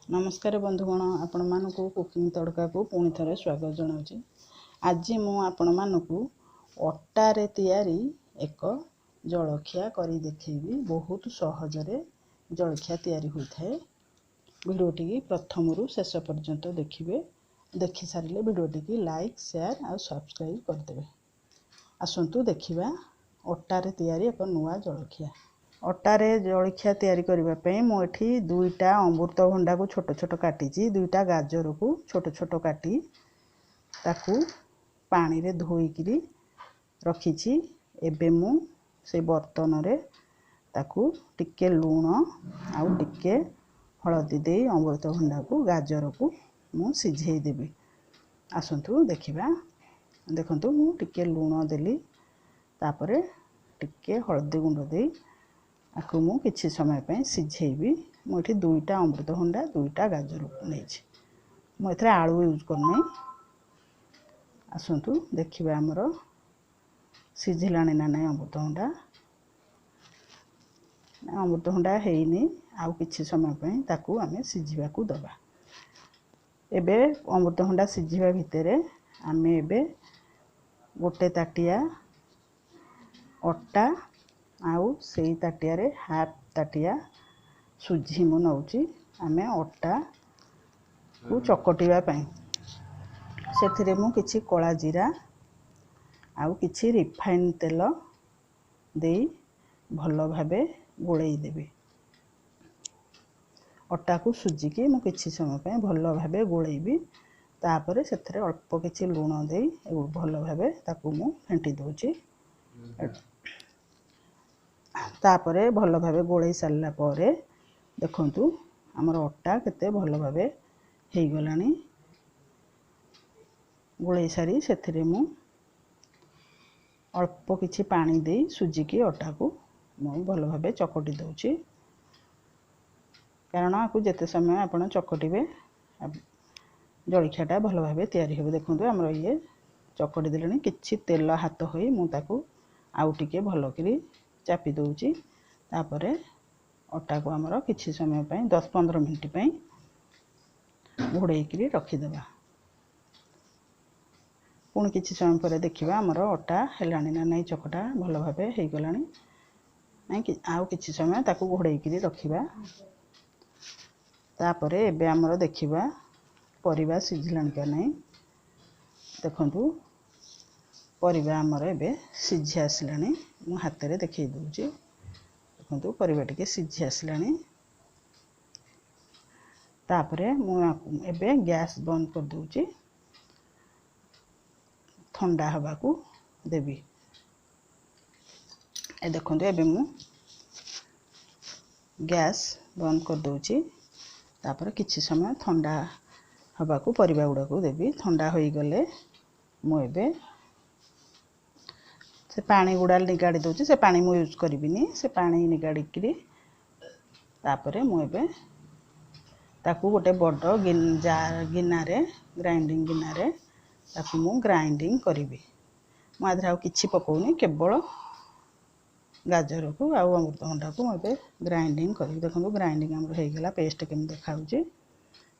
नमस्कार बंधुगण आपण मानकु कुकिंग तड़का को पुणी थे स्वागत जनाऊँ। आज मु आपण मानकु अटा रे तैयारी एक जलखिया करी देखेबी। बहुत सहजरे जलखिया तैयारी होता है। वीडियोटी प्रथम रु शेष पर्यंत देखिए। देखि सारे वीडियोटी की लाइक शेयर और सब्सक्राइब करदे। आसतु देखिबा अटा रे तैयारी एक नुआ जलखिया। अटारे जलखिया तैयारी करने मुझे दुईटा अमृतभंडा को छोट छोट काटी, दुईटा गाजर को छोट छोट काटी ताकू पानी रे धोईकरी रखी। एबे मु से बर्तन रे ताकू टिके लूण आउ टिके हलदी दे अमृतभंडा को गाजर को मु सिझेई देबी। आसंतु देखिबा। देखंतु मु टिके लूण देली, तापरे टिके हलदी गुंड दे आपको मु किछि समय पे सिझेबी। मुझे दुईटा अमृतभंडा दुईटा गाजर नहीं, मुझे आलू यूज करना। आसतु देखिए आमर सिझिला ना ना अमृतभंडा। अमृतभंडा हैनी, आउ किछि समय पे ताकू आमे सिझिबा को दबा। एबे अमृतभंडा सिझिबा भितरे आमे एबे गोटे ताटिया अटा आउ सेई ताटिया रे हाफ ताटिया सुजी मु नौची। आमे अटा को चकटिबा पई सेथिरे मु किछि कला जीरा आउ किछि रिफाइन तेल देई भलो भाबे गोळेई देबी। अटा को सुजी की मु किछि समय पे भलो भाबे गोळेइबी। तापरे सेथिरे अल्प किछि लूण देई भलो भाबे ताकू मु फेंटी दोची। तापरे भलो भाबे गोळेई सारला परे देखंतु हमर अटा केते भलो भाबे हेई गलानी। गोळेई सारी सेथिरे मु अल्प किछि पानी देई सुजी की अटा को मु भलो भाबे चकटी दोची। कारण आपको जेते समय आपण चकटिबे जलखियाटा भलो भाबे तैयारी होबे। देखंतु हमर ये चकटी देलेनी, किछि तेल हाथ होई मु ताकू आउ टिके भलो करी चापी दोची। तापरे अटा को हमर किछि समय पे 10-15 मिनिट पे घोड़ेई करी रखी देबा। पुणी किछि समय पर देखिबा हमर अटा हेलानी ना नै चकटा भलो भाबे हेई गलानी। नै कि आउ किछि समय ताकू घोड़ेई करी रखिबा। तापरे एबे हमर देखिबा परिबा सिझिलानी का नै। देखंतु परिबा हमर एबे सिझी आसलानी। मु हाथ रे देखै दोची। देखंतु परिबा टिके सिझी आसलानी। तापरे मु एबे गैस बंद कर दोची, ठंडा हवा को देबी। ए देखंतु एबे मु गैस बंद कर दोची। तापरे किछि समय ठंडा हवा को परिबा गुडा को देबी। ठंडा होई गले मु एबे से पानी गुडा निगाड़ी दोची। से पानी मु यूज करिबिनी, से पानी निगाड़ी करी तापरे मु एबे ताकू गोटे बड़ गिना रे ग्राइंडिंग गिना रे ताकू मु ग्राइंडिंग करिबी। मु आधरा किछि पकोनी, केवल गाजर को आउ अमृतभंडा को एबे ग्राइंडिंग करिबी। देखंतु ग्राइंडिंग हमर हे गेला, पेस्ट केम देखाउची।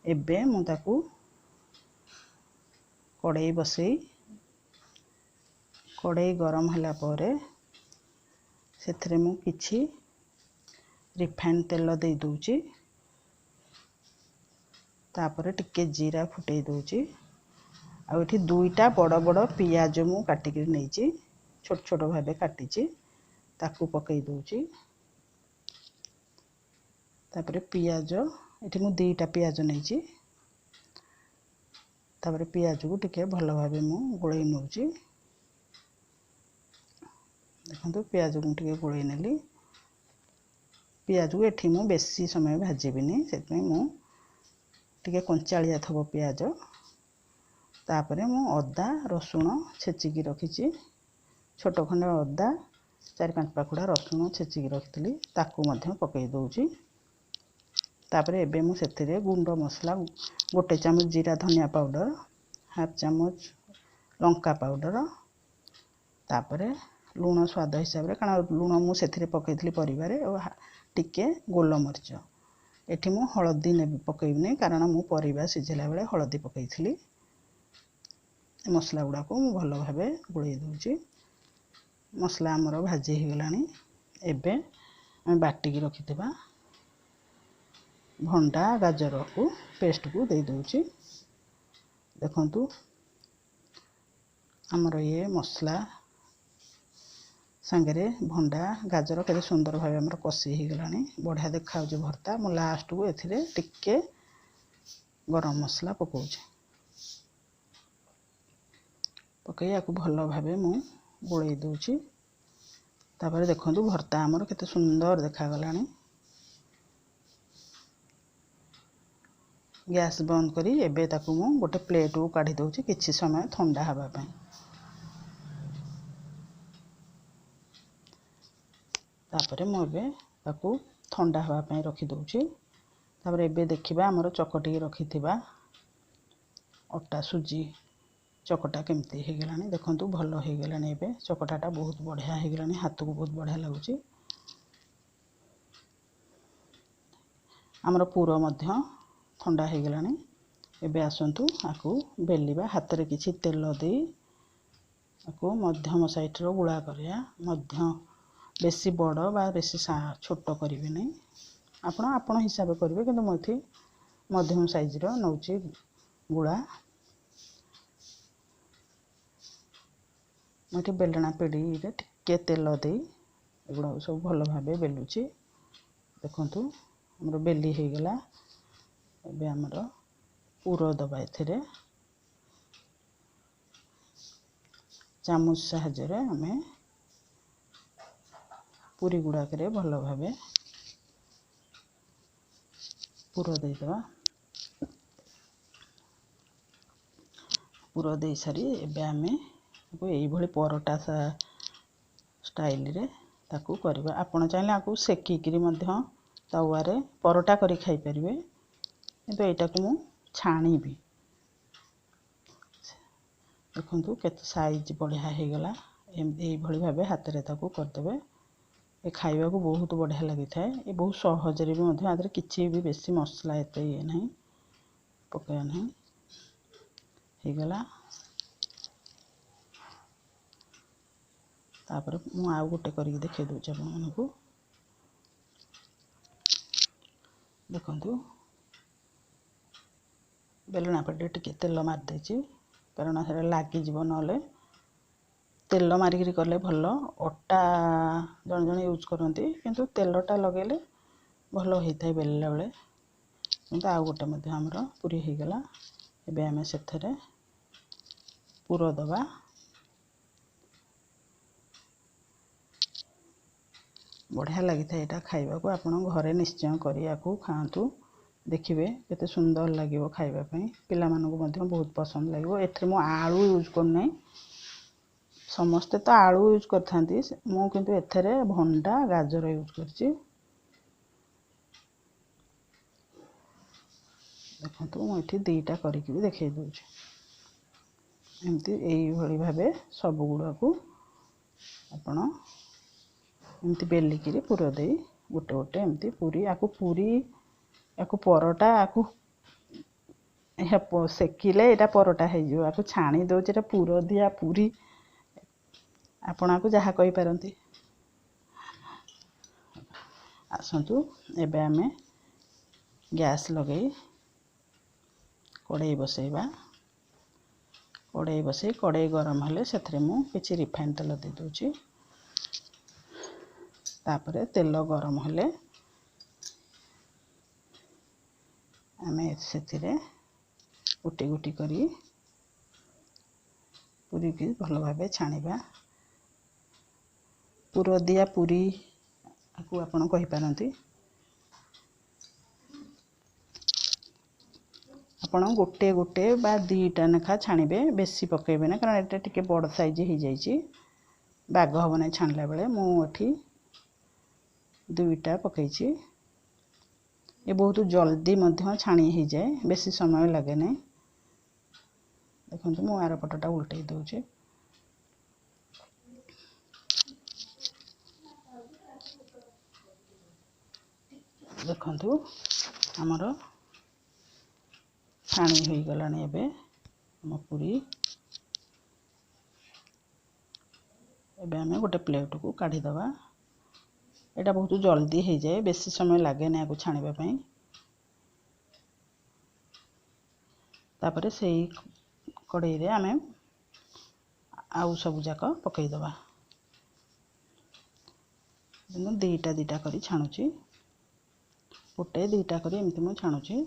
एबे मु ताकू कड़ाई बसई, कड़ाई गरम होला परे सेथरे मु किछि रिफाइन तेल दे दोची। तापरे टिके जीरा फुटई दोची। आ एठी दुईटा बड़ बड़ पियाज मु काटी के नैची, छोट छोट भाबे काटीची ताकू पकई दोची। तापरे पियाज एठी मु दुईटा पियाज नैची। तापरे पियाज को टिके भलो भाबे मु गोळेई नौची। देखंतु पियाज को टिके गोळेई नेली। पियाज को एठी मु बेसी समय भाजीबिनी, सेतमे मु टिके कंचालिया थबो पियाज। तापरे मु अदा रसुण छेचिकी रखिची। छोट खंड अदा 4-5 पाखुड़ा रसुण छेचिकी रखितली ताकू मध्य पकई दोची। तापरे एबे मु सेथिरे गुंड मसला 1 चामच जीरा धनिया पाउडर, हाफ चामच लंका पाउडर, तापरे लूण स्वाद हिसाब रे, कारण लूण मु सेथिरे पकईतली परिबारे, और टिके गोलमरिच एठी मु हळदी ने पकेइबनी कारण मु परिबा सिझिला बेले हळदी पकेइथिली। मसला गुड़ा को मु भल भाबे गोळेइ दउची। मसला हमर भाजी हे गलानी। एबे हम बाटी की रखितबा भंडा गाजर को पेस्ट को दे दउची। देखंतु हमर ये मसला संगे भंडा गाजर केते सुंदर भाबे हमर कसी हे गलानी। बढ़िया देखा होजे भरता। मु लास्ट को एथिरे टिके गरम मसला पकाउची। पकई याकू भल भाबे मु गोळेइ दउची। तापर देखंतु भरता हमर केते सुंदर देखा गलानी। गैस बंद करी एबे ताकू मु गोटे प्लेट को काढी दउची किछि समय ठंडा हबा पई। तापर मु एबे ताकू ठंडा हवा पई रखी दउची। तापर एबे देखिबा हमर चकटी रखिथिबा अट्टा सुजी चकटा केमती हे गलानी। देखंतु भल हे गलानी। एबे चकटाटा बहुत बढ़िया हे गलानी। हाथ को बहुत बढ़िया लागुची। हमर पूरो मध्य ठंडा हे गलानी। एबे आसंतु आकू बेलिबा हाथ रे किछि तेल देई आकू मध्यम साइड रो गुळा करिया। मध्य बेसी बड़ बा बेसी छोट करिवे नै। आपण हिसाब करिवे किंतु मथि मध्यम साइज रो नउची गुळा। मथि बेलना पेडी रे टिके तेल देई एगुडा सब भल भाबे बेलुची। देखंतु हमर बेली हे गला। एबे हमर पूरो दबा एथिरे चामच साहाय्य रे हमें पूरी गुड़ा करे भल भाबे पूरो दे दवा। पूरो दे सारी एबे हमें को एई भली परोटा स्टाइल रे ताकू करबा। आपण चाहले आकू सेकी किरी मध्य तवा रे परोटा करी खाई परिवे। किंतु एटा को मु छाणीबी। देखंतु केते साइज बढ़िया हे गला। एई भली भाबे हाथ रे ताकू कर देबे। ए खाइबा को बहुत बढ़िया लगी थाए। ए बहुत सहज रे भी मध्य आदरे किछि भी बेसी मसला एते ये नहीं पकाया नहीं हे गला। तापर मु आ गोटे करी देखे दोछ आपन मानकू। देखंतु बेलना पटे टिके तेल मार देछि कारण हेरा लागी जीव नले तेल मारिक कले भल। अट्टा जन जन यूज करती किंतु तेलटा लगेले भल होता है बेलला बेले। किंतु आ गोटे मध्य हमर पूरी हो गला। एबे हमें सेथरे पूरो दबा। बढ़िया लगी था एटा खाइबा को। आपण घरे निश्चय करिया को खांतु। देखिबे केते सुंदर लागिवो खाइबा पई। पिला मानको मध्य बहुत पसंद लागिवो। एथरे मु आलू यूज कर नै। समस्ते तो आलू यूज करथांती मु किंतु एथरे भंडा गाजर यूज करची। देखंतु मु एठी दीटा करिकि भी देखै दोछ। एमती एई भली भाबे सब गुडा को आपण एमती बेली किरी पूरो देई गोटे गोटे एमती पूरी आकू परोटा आकू हे सेकिले एटा परोटा हे जो। आकू छाणी दोछ एटा पूरो दिया पूरी आपण आकू जहा कहि पारंती। आसंतु एबे हमें गैस लगई कड़ाई बसैबा। कड़ाई बसई कड़ाई गरम हेले सेथरे मु किछि रिफाइन तेल दे दोछि। तापरे तेल गरम हेले आमे सेथिरे गुटी गुटी करी पूरी की भल भाबे छाणीबा। पूरो दिया पूरी आकू आपण कहि पारंती। आपण गोटे गोटे बा दीटा नेखा छाणीबे बेसी पकेबे ना कारण एटा टिके बड़ साइज हो जाइछि बाग हबो नै छाणला बेले। मु एठी दुईटा पकेछि। ए बहुत जल्दी मध्य छाणी हो जाए बेसी समय लगे नै। देखंतु मु आर पटटा उल्टै दोछि। देखंतु ଆମର ଛାଣି ହୋଇଗଲାଣି। ଏବେ ଆମ ପୁରୀ ଏବେ ଆମେ ଗୋଟେ ପ୍ଲେଟକୁ କାଢ଼ିଦେବା। ଏଇଟା ବହୁତ ଜଲ୍ଦି ହେଇଯାଏ, ବେଶୀ ସମୟ ଲାଗେନି ୟାକୁ ଛାଣିବା ପାଇଁ। ତାପରେ ସେଇ କଡ଼େଇରେ ଆମେ ଆଉ ସବୁ ଯାକ ପକେଇଦେବା। ମୁଁ ଦିଟା ଦିଟା କରି ଛାଣୁଛି, ଗୋଟେ ଦିଟା କରି ଏମିତି ମୁଁ ଛାଣୁଛି।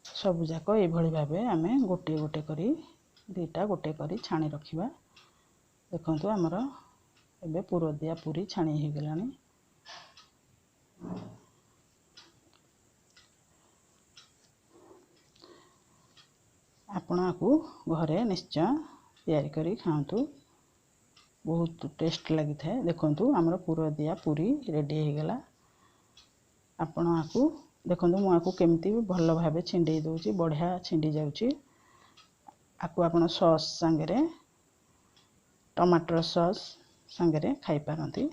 ସବୁ ଯାକ ଏଇଭଳି ଭାବେ ଆମେ ଗୋଟିଏ ଗୋଟେ କରି ଦିଟା ଗୋଟେ କରି ଛାଣି ରଖିବା। ଦେଖନ୍ତୁ ଆମର ଏବେ ପୁର ଦିଆ ପୁରୀ ଛାଣି ହେଇଗଲାଣି। ଆପଣ ଆକୁ ଘରେ ନିଶ୍ଚୟ ତିଆରି କରି ଖାଆନ୍ତୁ, ବହୁତ ଟେଷ୍ଟ ଲାଗିଥାଏ। ଦେଖନ୍ତୁ ଆମର ପୁର ଦିଆ ପୁରୀ ରେଡ଼ି ହେଇଗଲା। ଆପଣ ଆକୁ ଦେଖନ୍ତୁ, ମୁଁ ଆକୁ କେମିତି ଭଲ ଭାବେ ଛିଣ୍ଡେଇ ଦେଉଛି, ବଢ଼ିଆ ଛିଣ୍ଡି ଯାଉଛି। ଆକୁ ଆପଣ ସସ୍ ସାଙ୍ଗରେ, ଟମାଟର ସସ୍ ସାଙ୍ଗରେ ଖାଇପାରନ୍ତି।